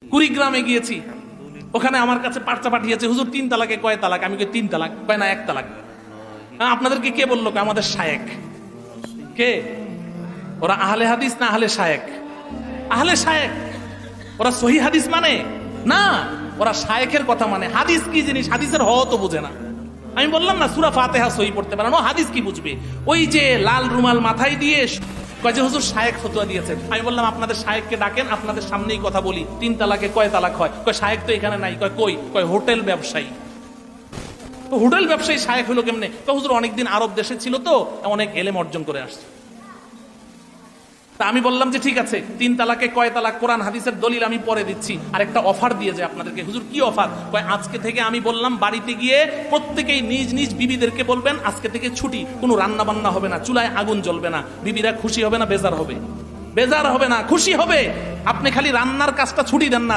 কুড়িগ্রামে গিয়েছি, ওখানে আমার কাছে পার্চা পাঠিয়েছে, হুজুর 3 তালাকে কয় তালাক? আমি কই 3 তালাক। কয় না 1 তালাক। আপনাদেরকে কে বললো? আমাদের শায়েক। কে ওরা? আহলে হাদিস না আহলে শায়েক? আহলে শায়েক। ওরা সহি হাদিস মানে না, ওরা শায়েকের কথা মানে। হাদিস কি জিনিস? হাদিসের হ তো বুঝে না। আমি বললাম না সূরা ফাতিহা সহি পড়তে পারে না, হাদিস কি বুঝবে? ওই যে লাল রুমাল মাথায় দিয়ে কয় যে হুজুর শায়েক ফতোয়া দিয়েছেন। আমি বললাম আপনাদের শায়েককে ডাকেন, আপনাদের সামনেই কথা বলি। 3 তালাকে কয় তালাক হয়? কয় শায়েক তো এখানে নাই। কই? কয় হোটেল ব্যবসায়ী। হোটেল ব্যবসায়ী শায়েক হলো কেমনে? হুজুর অনেকদিন আরব দেশে ছিল তো, অনেক এলেম অর্জন করে আসছে। তা আমি বললাম যে ঠিক আছে, 3 তালাকে কয় তালাক কোরআন হাদিসের দলিল আমি পরে দিচ্ছি। আর একটা অফার দিয়ে যায় আপনাদেরকে। হুজুর কি অফার? কয় আজকে থেকে আমি বললাম বাড়িতে গিয়ে প্রত্যেকেই নিজ নিজ বিবিদেরকে বলবেন আজকে থেকে ছুটি, কোনো রান্না বান্না হবে না, চুলায় আগুন জ্বলবে না। বিবিরা খুশি হবে না বেজার হবে? বেজার হবে না, খুশি হবে। আপনি খালি রান্নার কাজটা ছুটি দেন না।